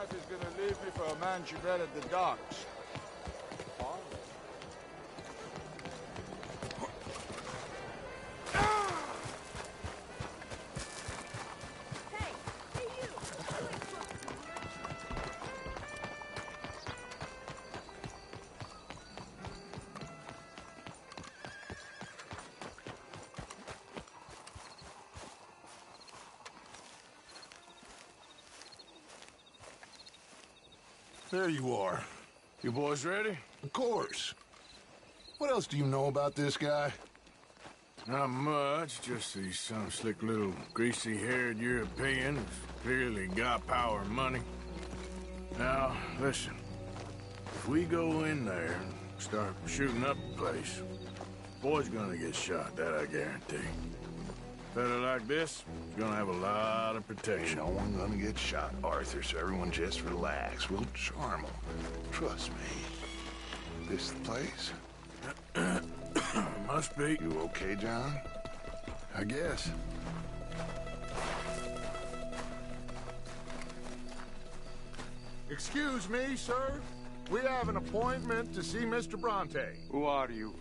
Arthur's gonna leave me for a man she met at the docks. There you are. You boys ready? Of course. What else do you know about this guy? Not much, just he's some slick little greasy-haired European who's clearly got power and money. Now, listen. If we go in there and start shooting up the place, boy's gonna get shot, that I guarantee. Fella like this is gonna have a lot of protection. Ain't no one gonna get shot, Arthur, so everyone just relax. We'll charm them. Trust me. This the place? Must be. You okay, John? I guess. Excuse me, sir. We have an appointment to see Mr. Bronte. Who are you?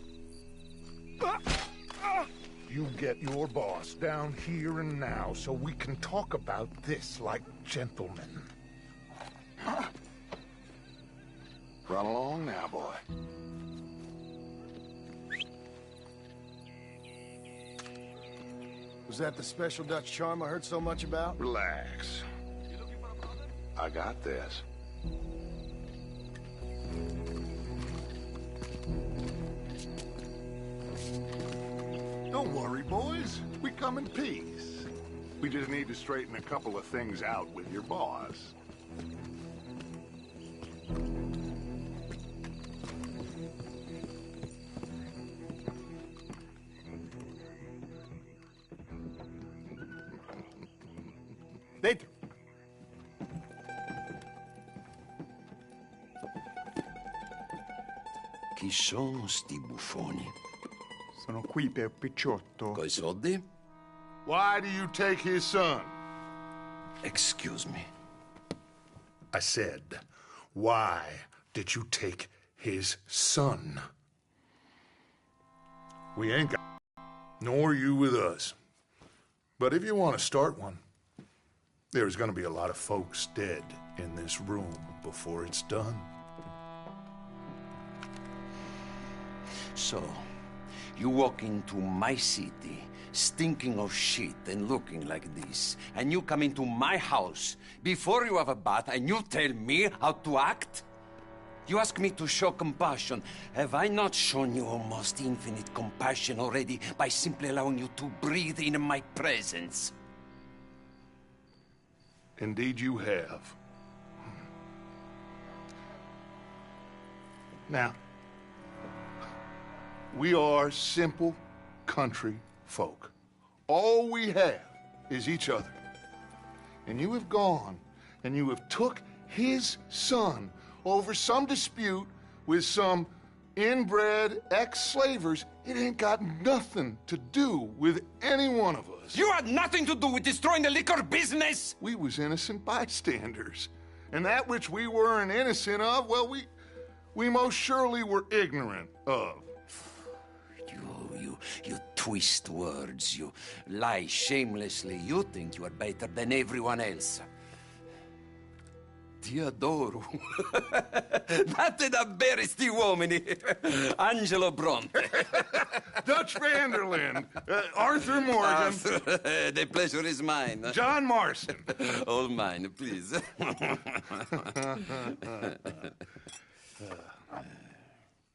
You get your boss down here and now so we can talk about this like gentlemen. Run along now, boy. Was that the special Dutch charm I heard so much about? Relax. I got this. Don't worry, boys. We come in peace. We just need to straighten a couple of things out with your boss. Dentro. Chi sono sti buffoni? Sono qui per Picciotto. Coi soldi? Why do you take his son? Excuse me. I said, why did you take his son? We ain't got, nor you with us. But if you want to start one, there's gonna be a lot of folks dead in this room before it's done. So, you walk into my city, stinking of shit and looking like this, and you come into my house before you have a bath and you tell me how to act? You ask me to show compassion. Have I not shown you almost infinite compassion already by simply allowing you to breathe in my presence? Indeed you have. Now, we are simple country folk. All we have is each other. And you have gone and you have took his son over some dispute with some inbred ex-slavers. It ain't got nothing to do with any one of us. You had nothing to do with destroying the liquor business! We was innocent bystanders. And that which we weren't innocent of, well, we most surely were ignorant of. You twist words, you lie shamelessly, you think you are better than everyone else. Ti adoro. Date davvero sti uomini. Angelo Bronte. Dutch Vanderland. Arthur Morgan. The pleasure is mine. John Marston. All mine, please.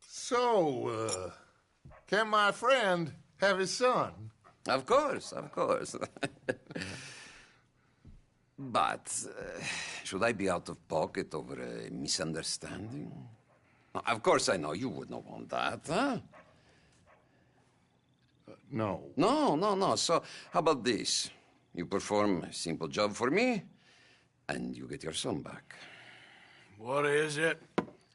So, can my friend have his son? Of course, of course. But, should I be out of pocket over a misunderstanding? Of course I know you would not want that, huh? No. No. So, how about this? You perform a simple job for me, and you get your son back. What is it?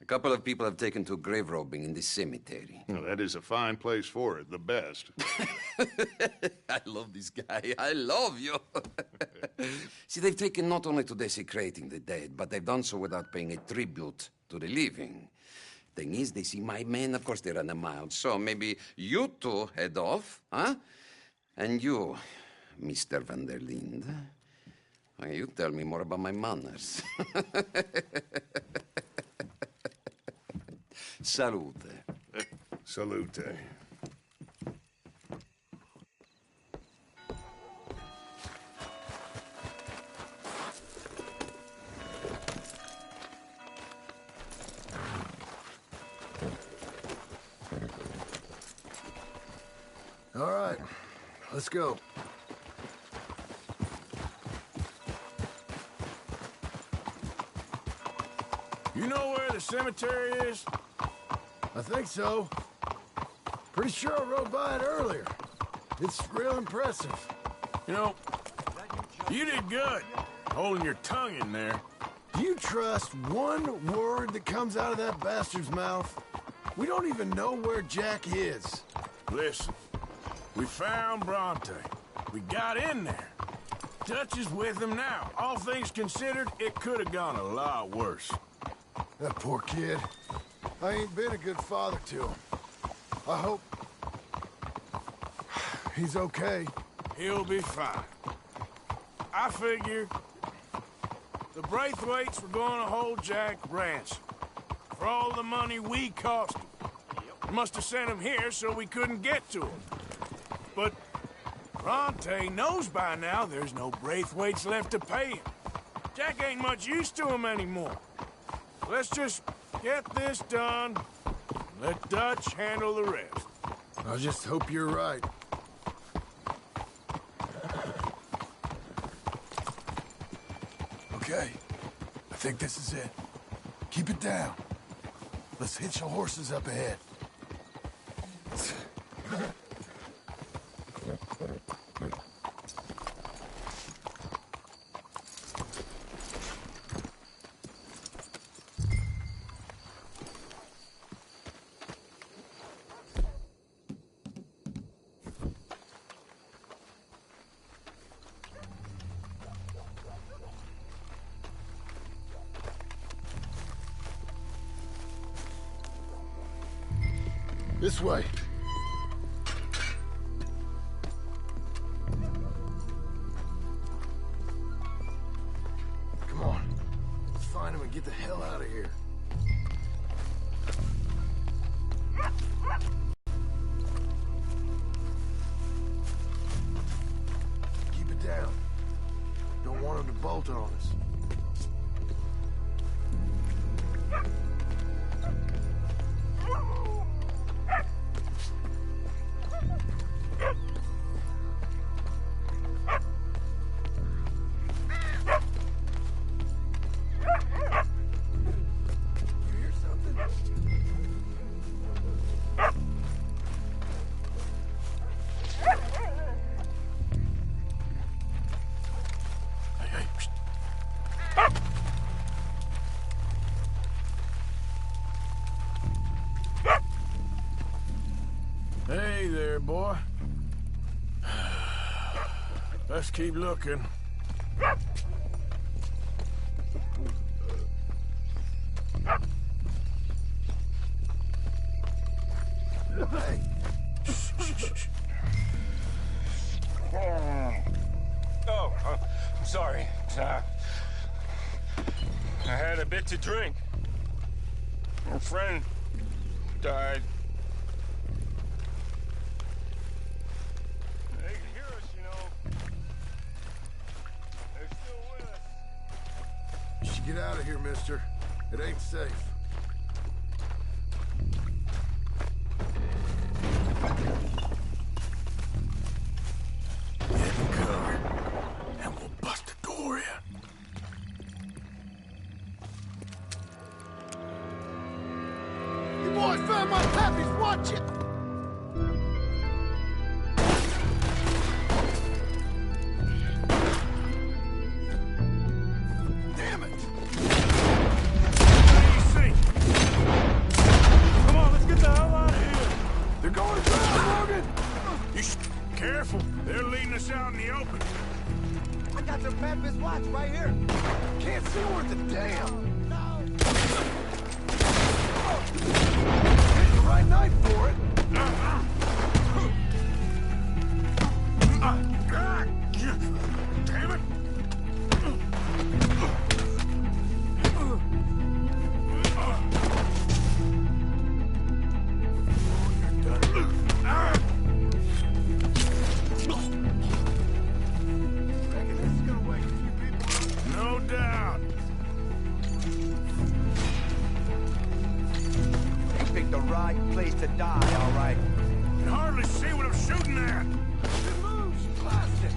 A couple of people have taken to grave robbing in this cemetery. Well, that is a fine place for it, the best. I love this guy. I love you. See, they've taken not only to desecrating the dead, but they've done so without paying a tribute to the living. Thing is, they see my men, of course they run a mile. So maybe you two head off, huh? And you, Mr. Van der Linde, you tell me more about my manners. Salute. Salute. All right, let's go. You know where the cemetery is? I think so. Pretty sure I rode by it earlier. It's real impressive. You know, you did good, holding your tongue in there. Do you trust one word that comes out of that bastard's mouth? We don't even know where Jack is. Listen, we found Bronte. We got in there. Dutch is with him now. All things considered, it could have gone a lot worse. That poor kid. I ain't been a good father to him. I hope... he's okay. He'll be fine. I figure the Braithwaites were going to hold Jack ransom for all the money we cost him. Must have sent him here so we couldn't get to him. But Bronte knows by now there's no Braithwaites left to pay him. Jack ain't much use to him anymore. Let's just get this done. Let Dutch handle the rest. I just hope you're right. Okay, I think this is it. Keep it down. Let's hitch the horses up ahead. This way. Come on. Let's find him and get the hell out of here. Keep it down. Don't want him to bolt on us. Hey there, boy. Let's keep looking. Hey. Oh, I'm sorry. I had a bit to drink. A friend died. They can hear us, you know. They're still with us. You should get out of here, mister. It ain't safe. Get in cover, and we'll bust the door in. You boys found my pappies, watch it! Damn it! Easy. spot's right here. Can't see worth a damn. Hit the right knife for it. Damn it! No doubt. You picked the right place to die, all right. You can hardly see what I'm shooting at. It moves. Plastic.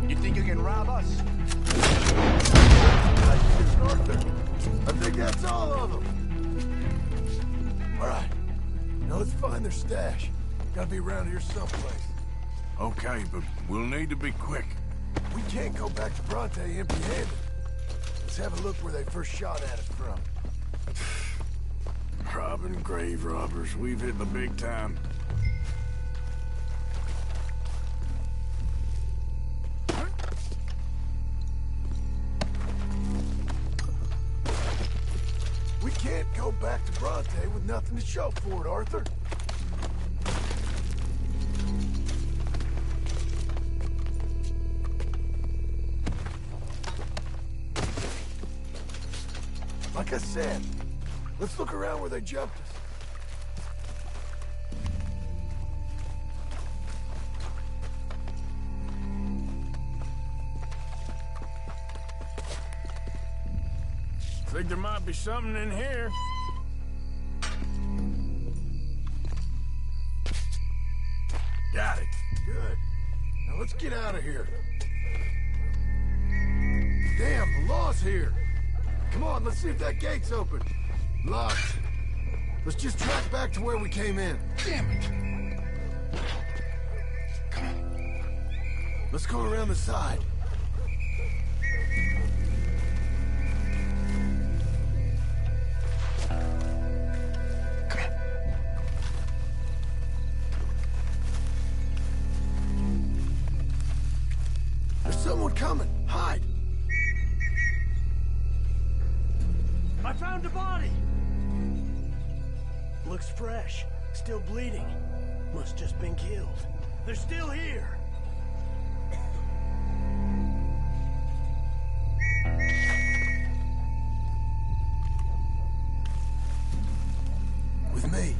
You think you can rob us? Arthur. I think that's all of them. All right. Now let's find their stash. Gotta be around here someplace. Okay, but we'll need to be quick. We can't go back to Bronte empty-handed. Let's have a look where they first shot at us from. Robbing grave robbers. We've hit the big time. We can't go back to Bronte with nothing to show for it, Arthur. Like I said, let's look around where they jumped us. Think there might be something in here. Got it. Good. Now let's get out of here. Damn, the law's here. Come on, let's see if that gate's open. Locked. Let's just track back to where we came in. Damn it. Let's go around the side. There's someone coming. Hide. I found a body! Looks fresh. Still bleeding. Must just been killed. They're still here! With me.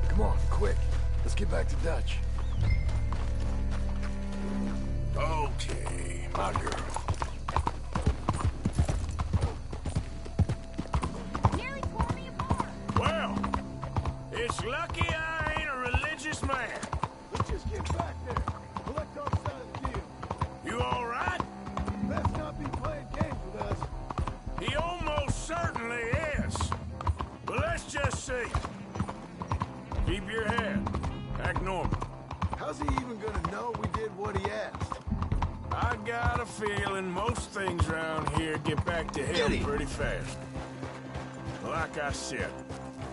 Come on, quick. Let's get back to Dutch. Okay, my girl. Jerry tore me apart. Well, it's lucky I ain't a religious man. Let's just get back there. Collect our side of the deal. You all right? Best not be playing games with us. He almost certainly is. But let's just see. Keep your head. Act normal. How's he even gonna know we did what he asked? I got a feeling most things around here get back to him pretty fast. Like I said,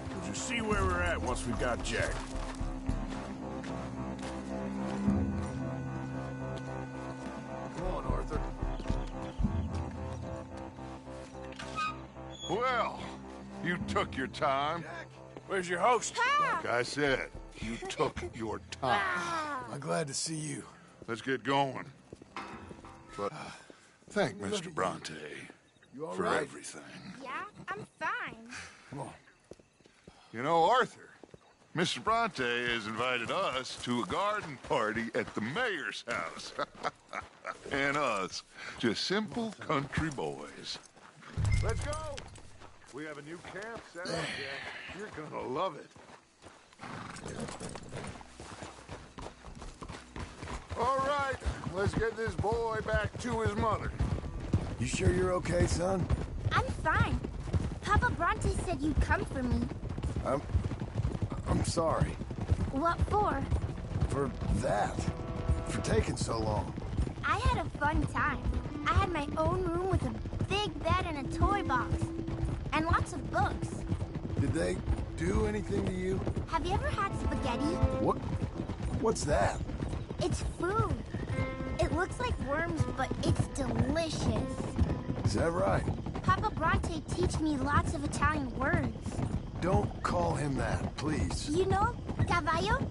we'll just see where we're at once we got Jack. Come on, Arthur. Well, You took your time. Where's your host? Like I said, you took your time. I'm glad to see you. Let's get going. But thank Mr. Bronte You all for right? everything. Yeah, I'm fine. Come on. You know, Arthur, Mr. Bronte has invited us to a garden party at the mayor's house. And us, just simple country boys. Let's go! We have a new camp set up, Jack. You're gonna love it. All right, let's get this boy back to his mother. You sure you're okay, son? I'm fine. Papa Bronte said you'd come for me. I'm sorry. What for? For that. For taking so long. I had a fun time. I had my own room with a big bed and a toy box. And lots of books. Did they do anything to you? Have you ever had spaghetti? What's that? It's food. It looks like worms, but it's delicious. Is that right? Papa Bronte teach me lots of Italian words. Don't call him that, please. You know, caballo?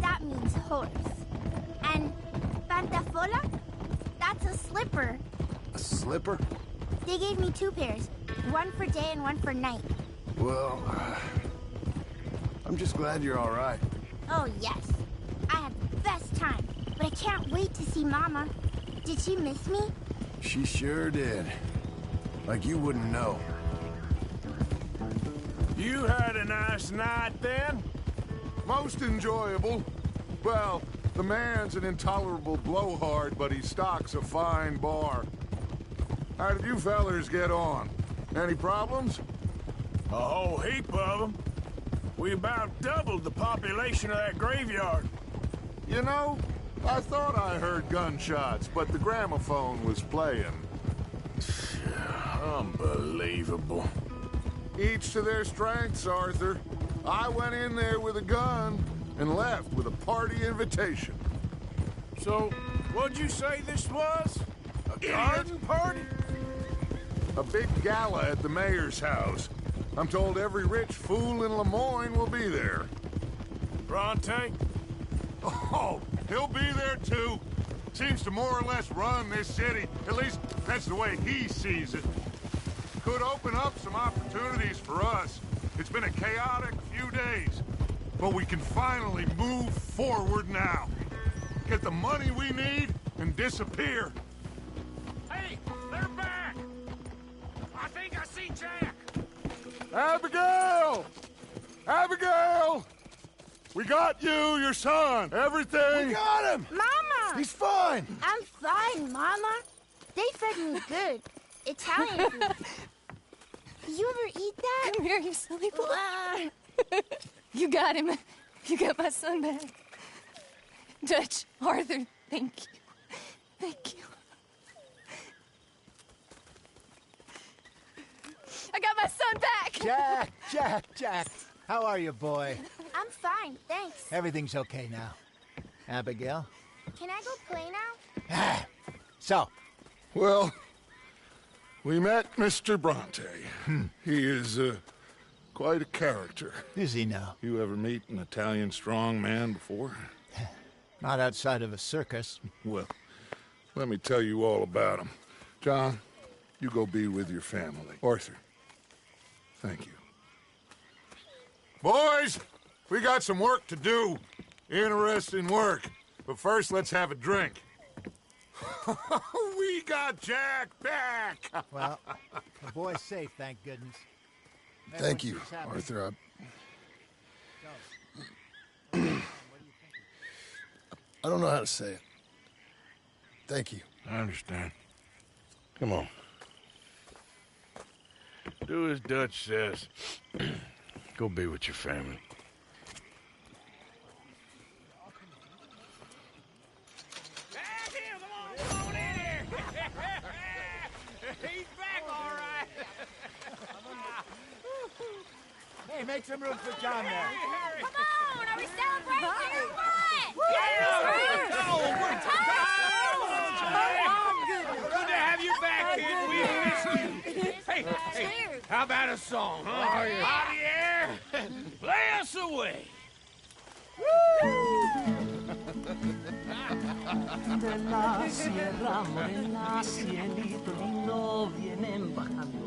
That means horse. And pantafola? That's a slipper. A slipper? They gave me 2 pairs. One for day and one for night. Well, I'm just glad you're all right. Oh, yes. I had the best time. But I can't wait to see Mama. Did she miss me? She sure did. Like you wouldn't know. You had a nice night then? Most enjoyable. Well, the man's an intolerable blowhard, but he stocks a fine bar. How did you fellers get on? Any problems? A whole heap of them. We about doubled the population of that graveyard. You know, I thought I heard gunshots, but the gramophone was playing. Unbelievable. Each to their strengths, Arthur. I went in there with a gun and left with a party invitation. So, what'd you say this was? A garden party? A big gala at the mayor's house. I'm told every rich fool in Lemoyne will be there. Bronte? Oh, he'll be there too. Seems to more or less run this city. At least that's the way he sees it. Could open up some opportunities for us. It's been a chaotic few days, but we can finally move forward now. Get the money we need and disappear. Hey, they're back! I think I see Jack! Abigail! Abigail! We got you, your son, everything. We got him! Mama! He's fine! I'm fine, Mama. They fed me good. Italian food. You ever eat that? Come here, you silly boy. You got him. You got my son back. Dutch, Arthur, thank you. Thank you. I got my son back! Jack. How are you, boy? I'm fine, thanks. Everything's okay now. Abigail? Can I go play now? So? Well, we met Mr. Bronte. He is quite a character. Is he now? You ever meet an Italian strong man before? Not outside of a circus. Well, let me tell you all about him. John, you go be with your family. Arthur, thank you. Boys, we got some work to do. Interesting work. But first, let's have a drink. We got Jack back! Well, the boy's safe, thank goodness. Thank you, Arthur. I don't know how to say it. Thank you. I understand. Come on. Do as Dutch says. Go be with your family. Come on in here! He's back, all right! Hey, make some room for John there. Come on, are we celebrating or what? Good to have you back, kid. We missed you. Hey, How about a song, huh? Javier, play us away. De la sierra morena, cielito lindo, vienen bajando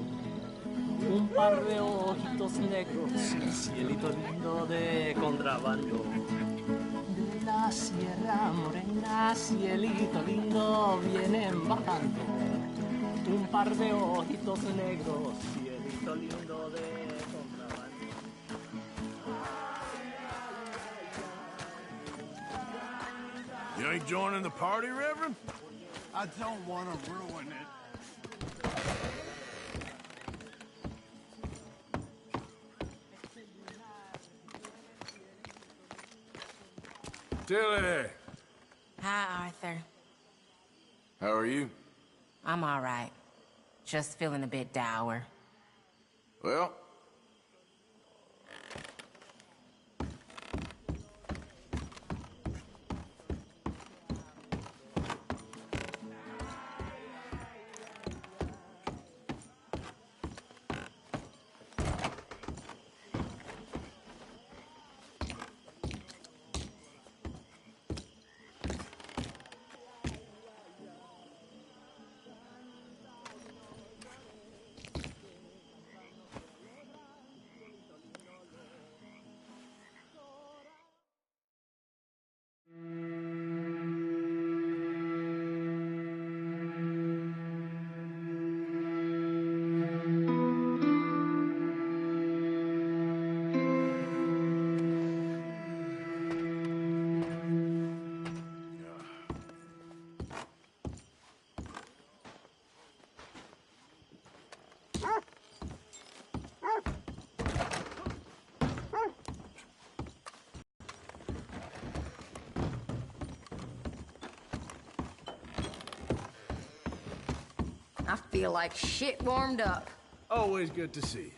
un par de ojitos negros, cielito lindo de contrabando. De la sierra morena, cielito lindo, vienen bajando un par de ojitos negros, cielito lindo de contrabando. You ain't joining the party, Reverend? I don't want to ruin it. Tilly, Hi, Arthur. how are you? I'm all right. Just feeling a bit dour. Well, I feel like shit warmed up. always good to see you.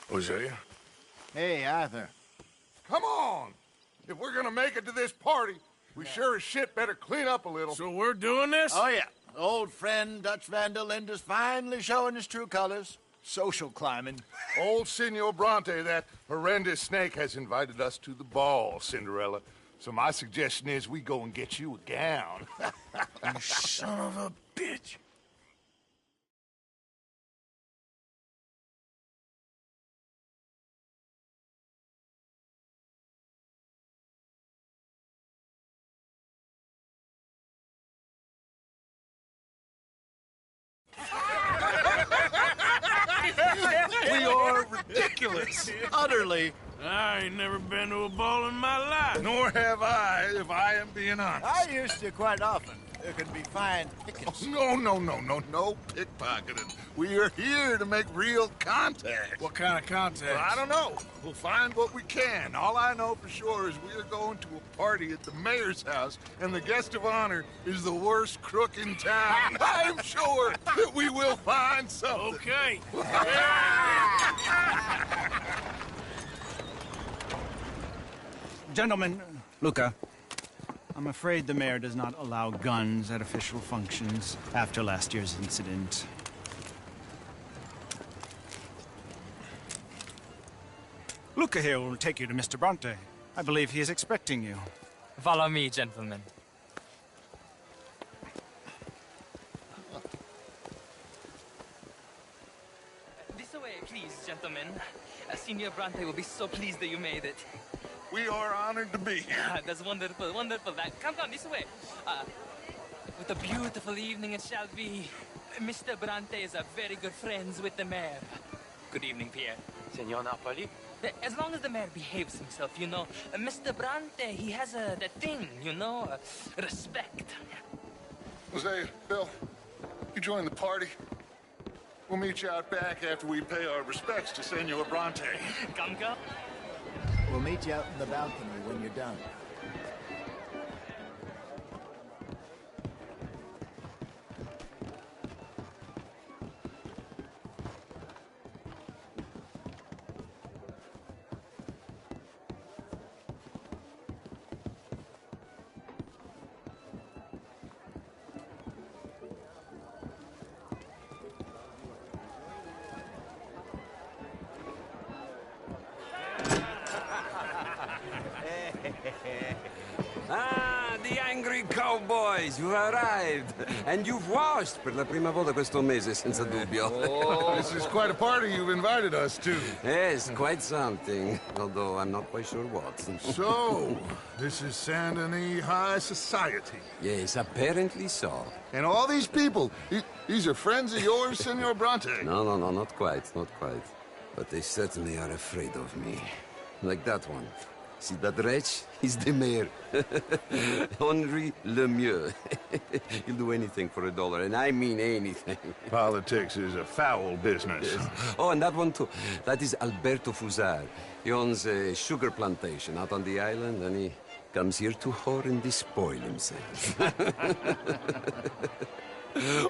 Hosea? Hey, Arthur. Come on! If we're gonna make it to this party, we sure as shit better clean up a little. So we're doing this? Oh, yeah. Old friend Dutch Van der Linde's finally showing his true colors. Social climbing. Old Senor Bronte, that horrendous snake, has invited us to the ball, Cinderella. So my suggestion is we go and get you a gown. You son of a bitch. We are ridiculous. Utterly. I ain't never been to a ball in my life. Nor have I, if I am being honest. I used to quite often. There could be fine pickets. Oh, no pickpocketing. We are here to make real contact. What kind of contact? Well, I don't know. We'll find what we can. All I know for sure is we are going to a party at the mayor's house, and the guest of honor is the worst crook in town. I'm sure that we will find something. Okay. Gentlemen, Luca, I'm afraid the mayor does not allow guns at official functions after last year's incident. Luca here will take you to Mr. Bronte. I believe he is expecting you. Follow me, gentlemen. This way, please, gentlemen. Senor Bronte will be so pleased that you made it. We are honored to be here. That's wonderful, wonderful. Come this way. What a beautiful evening it shall be. Mr. Bronte is a very good friends with the mayor. Good evening, Pierre. Senor Napoli? As long as the mayor behaves himself, you know. Mr. Bronte, he has that thing, you know, respect. Hosea, Bill, you join the party. We'll meet you out back after we pay our respects to Senor Bronte. Come. We'll meet you out in the balcony when you're done. Hey, cowboys, you've arrived. And you've washed per la prima volta questo mese, senza dubbio. Oh, this is quite a party you've invited us to. Yes, quite something. Although I'm not quite sure what. So, this is Saint Denis High Society. Yes, apparently so. And all these people, these are friends of yours, Senor Bronte? No, not quite, not quite. But they certainly are afraid of me. Like that one. See that wretch? He's the mayor. Henri Lemieux. He'll do anything for $1, and I mean anything. Politics is a foul business. Yes. Oh, and that one too. That is Alberto Fusar. He owns a sugar plantation out on the island, and he comes here to whore and despoil himself.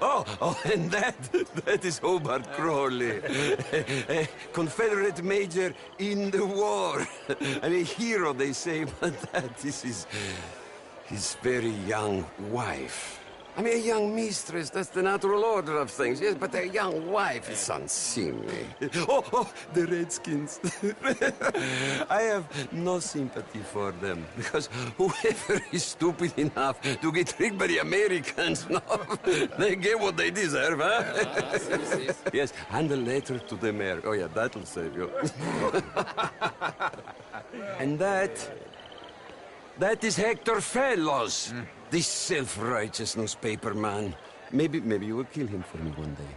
Oh, and that is Hobart Crawley, a Confederate major in the war. And a hero, they say, but that is his very young wife. I mean, a young mistress, that's the natural order of things, yes, but a young wife is unseemly. Oh, the Redskins. I have no sympathy for them, because whoever is stupid enough to get tricked by the Americans, no, they get what they deserve, huh? Yes, and a letter to the mayor. Oh, yeah, that'll save you. And that is Hector Fellows. This self-righteous newspaper man. Maybe you will kill him for me one day.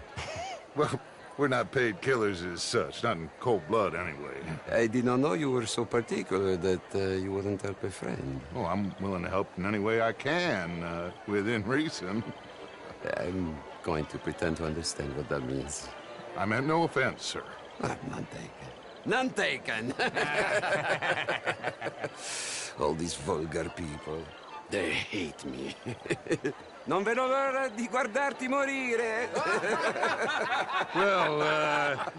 Well, we're not paid killers as such, not in cold blood anyway. I did not know you were so particular that you wouldn't help a friend. Oh, I'm willing to help in any way I can, within reason. I'm going to pretend to understand what that means. I meant no offense, sir. None taken. None taken! All these vulgar people. They hate me. Non vedo l'ora di guardarti morire. Well,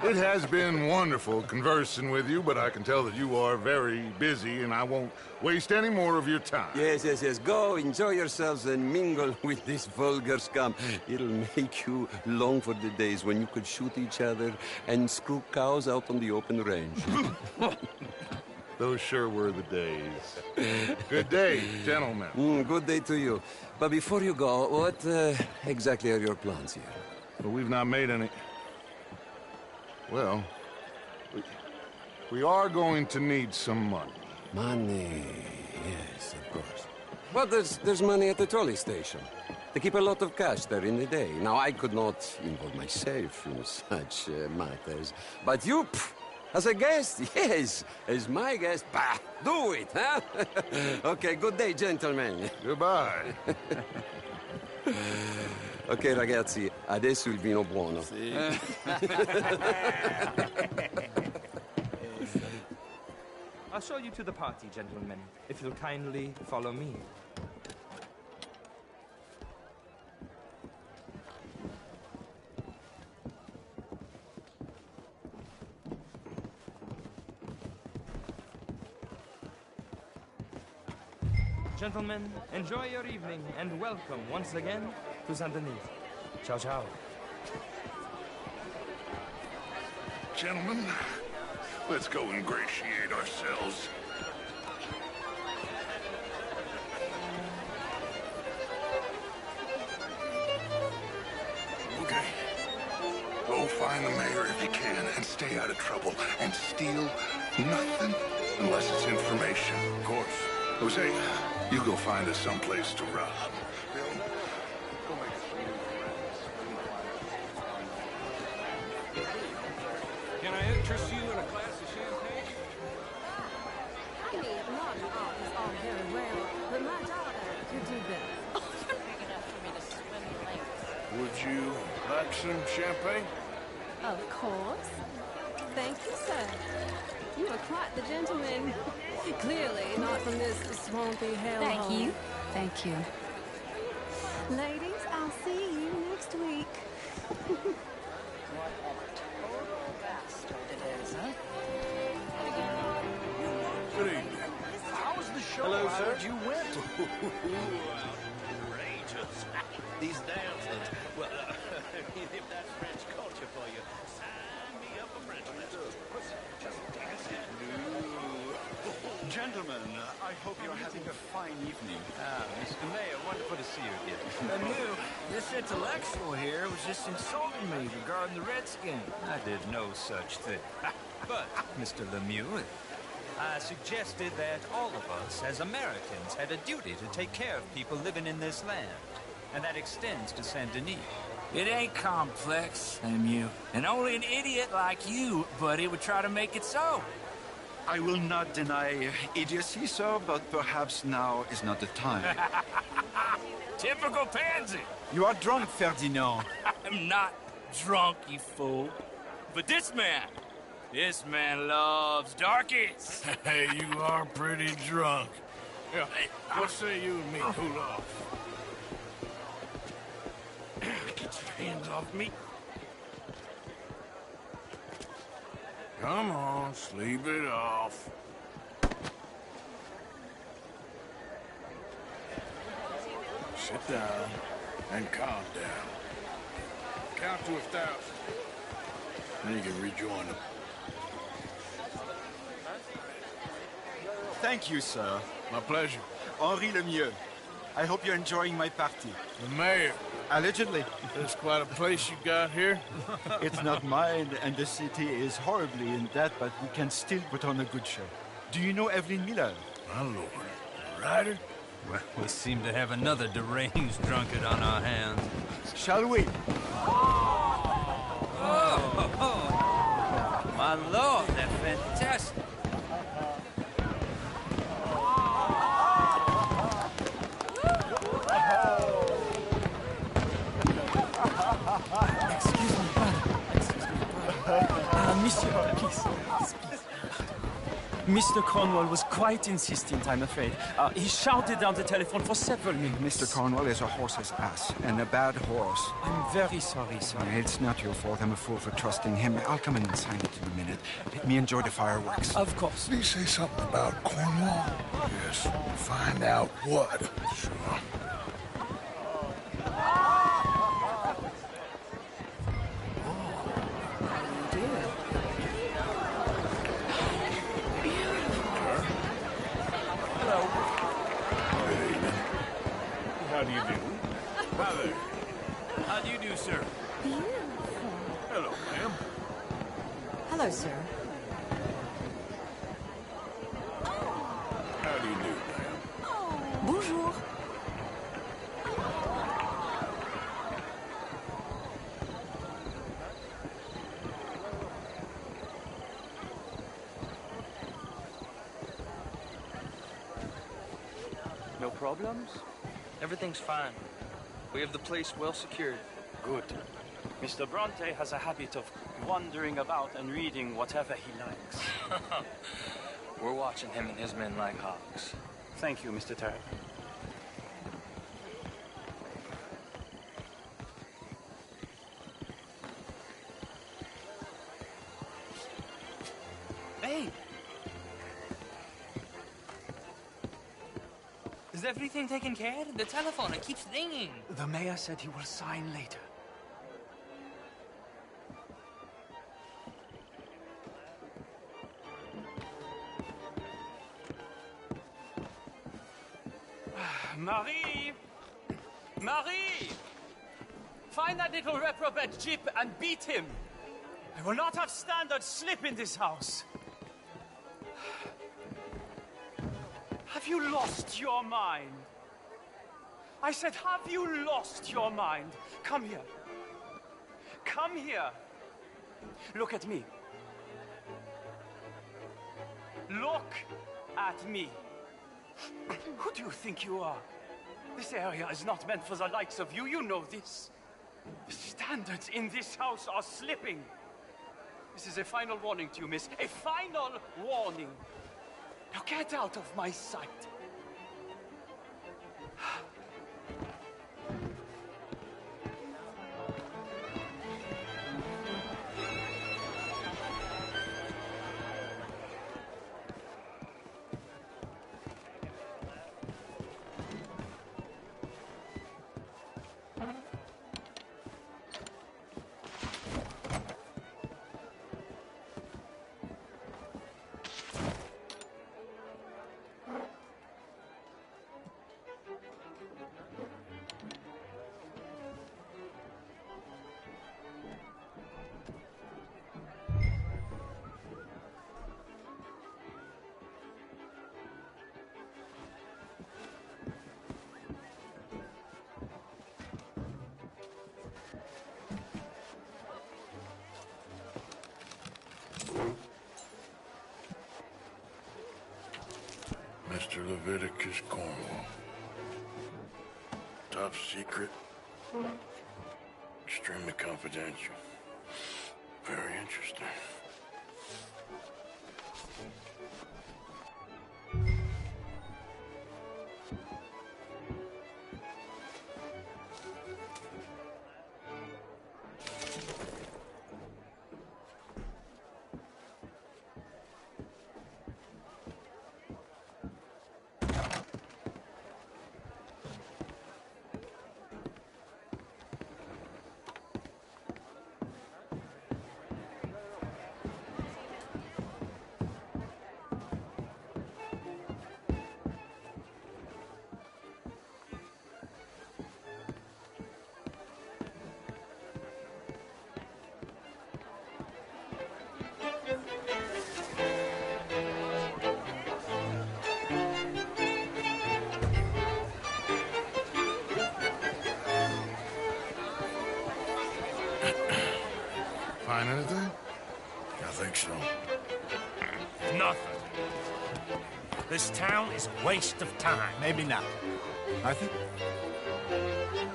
it has been wonderful conversing with you, but I can tell that you are very busy, and I won't waste any more of your time. Yes. Go, enjoy yourselves, and mingle with this vulgar scum. It'll make you long for the days when you could shoot each other and screw cows out on the open range. Those sure were the days. Good day, gentlemen. Good day to you. But before you go, what exactly are your plans here? Well, we've not made any... Well, we are going to need some money. Money, yes, of course. Well, there's money at the trolley station. They keep a lot of cash there in the day. Now, I could not involve myself in such matters. But you... As a guest? Yes. As my guest? Bah, do it, huh? Okay, good day, gentlemen. Goodbye. Ok, ragazzi, adesso il vino buono. Sì. I'll show you to the party, gentlemen, if you'll kindly follow me. Gentlemen, enjoy your evening and welcome once again to Saint Denis. Ciao, ciao. Gentlemen, let's go ingratiate ourselves. Okay. Go find the mayor if you can and stay out of trouble and steal nothing unless it's information. Of course. Jose, you go find us someplace to rob. Bill, go make us some new friends. Can I interest you in a glass of champagne? I mean, modern art is all very well, but my daughter could do better. Oh, you're big enough for me to swim the lakes. Would you like some champagne? Of course. Thank you, sir. You are quite the gentleman. Clearly not from this swampy hellhole. Thank you. Thank you. Ladies, I'll see you next week. What a total bastard it is, huh? Good evening. How was the show? Hello, How sir. would you win? Outrageous. These dancers. Well, if that's French culture for you, sign me up for French lessons. Just dancing. No. Gentlemen, I hope you're having a fine evening. Mr. Mayor, wonderful to see you again. Lemieux, this intellectual here was just insulting me regarding the Redskins. I did no such thing. But, Mr. Lemieux, I suggested that all of us, as Americans, had a duty to take care of people living in this land. And that extends to Saint Denis. It ain't complex, Lemieux. And only an idiot like you, buddy, would try to make it so. I will not deny idiocy, sir, but perhaps now is not the time. Typical pansy. You are drunk, Ferdinand. I'm not drunk, you fool. But this man loves darkies. Hey, you are pretty drunk. Yeah, what say you and me cool off? Get your hands off me. Come on, sleep it off. Sit down and calm down. Count to 1,000. Then you can rejoin them. Thank you, sir. My pleasure. Henri Lemieux. I hope you're enjoying my party. The mayor. Allegedly. That's quite a place you got here. It's not mine, and the city is horribly in debt, but we can still put on a good show. Do you know Evelyn Miller? My lord. Ryder? Well, we seem to have another deranged drunkard on our hands. Shall we? Oh, my lord, that's fantastic. Excuse me, brother. Monsieur, please. Mr. Cornwall was quite insistent, I'm afraid. He shouted down the telephone for several minutes. Mr. Cornwall is a horse's ass, and a bad horse. I'm very sorry, sir. It's not your fault. I'm a fool for trusting him. I'll come in and sign it in a minute. Let me enjoy the fireworks. Of course. Did he say something about Cornwall? Yes. Find out what. Sure. How do you do? Hi there. How do you do, sir? Hello, ma'am. Hello, sir. How do you do, ma'am? Bonjour. No problems? Everything's fine. We have the place well secured. Good. Mr. Bronte has a habit of wandering about and reading whatever he likes. We're watching him and his men like hawks. Thank you, Mr. Terry. Hey! Is everything taken care of? The telephone, it keeps ringing. The mayor said he will sign later. Marie! Marie! Find that little reprobate Jip and beat him. I will not have standard slip in this house. Have you lost your mind? I said, have you lost your mind? Come here. Come here. Look at me. Look at me. Who do you think you are? This area is not meant for the likes of you. You know this. The standards in this house are slipping. This is a final warning to you, miss. A final warning. Now get out of my sight. Leviticus Cornwall. Top secret. Extremely confidential. Very interesting. Find anything? I think so. Nothing. This town is a waste of time. Maybe not. I think...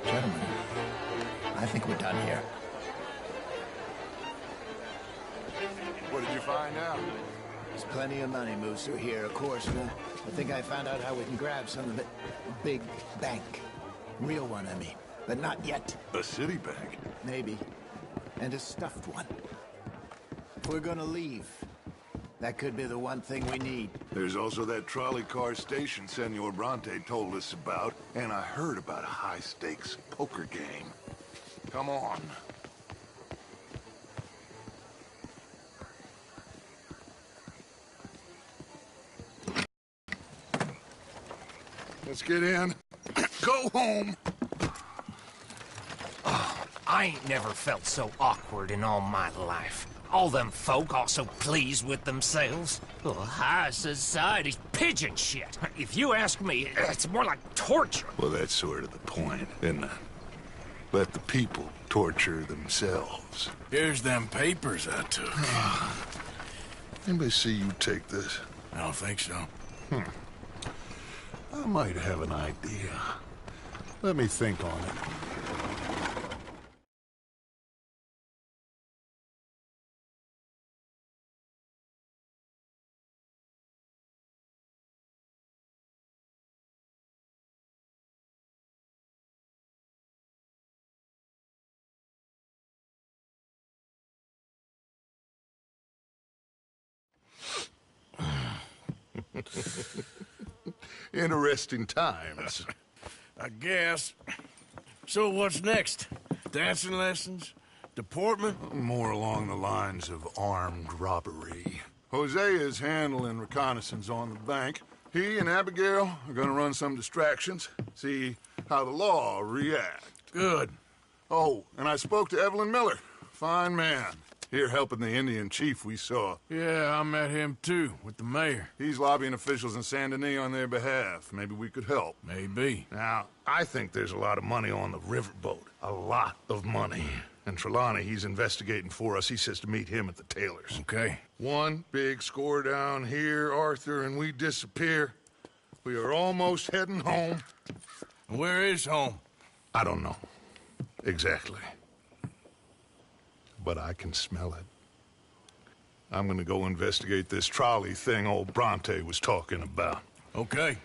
Gentlemen, I think we're done here. What did you find out? There's plenty of money moves through here, of course. I think I found out how we can grab some of it. A big bank. Real one, I mean. But not yet. A city bank? Maybe. And a stuffed one. If we're gonna leave, that could be the one thing we need. There's also that trolley car station Senor Bronte told us about, and I heard about a high-stakes poker game. Come on. Let's get in. Go home. I ain't never felt so awkward in all my life. All them folk all so pleased with themselves. Oh, high society's pigeon shit. If you ask me, it's more like torture. Well, that's sort of the point, isn't it? Let the people torture themselves. Here's them papers I took. Anybody see you take this? I don't think so. I might have an idea. Let me think on it. Interesting times. I guess. So what's next? Dancing lessons? Deportment? More along the lines of armed robbery. Hosea is handling reconnaissance on the bank. He and Abigail are gonna run some distractions, see how the law reacts. Good. Oh, and I spoke to Evelyn Miller. Fine man. Here helping the Indian chief we saw. Yeah, I met him too, with the mayor. He's lobbying officials in Saint Denis on their behalf. Maybe we could help. Maybe. Now, I think there's a lot of money on the riverboat. A lot of money. And Trelawney, he's investigating for us. He says to meet him at the Taylor's. Okay. One big score down here, Arthur, and we disappear. We are almost heading home. Where is home? I don't know. Exactly. But I can smell it. I'm gonna go investigate this trolley thing old Bronte was talking about. Okay.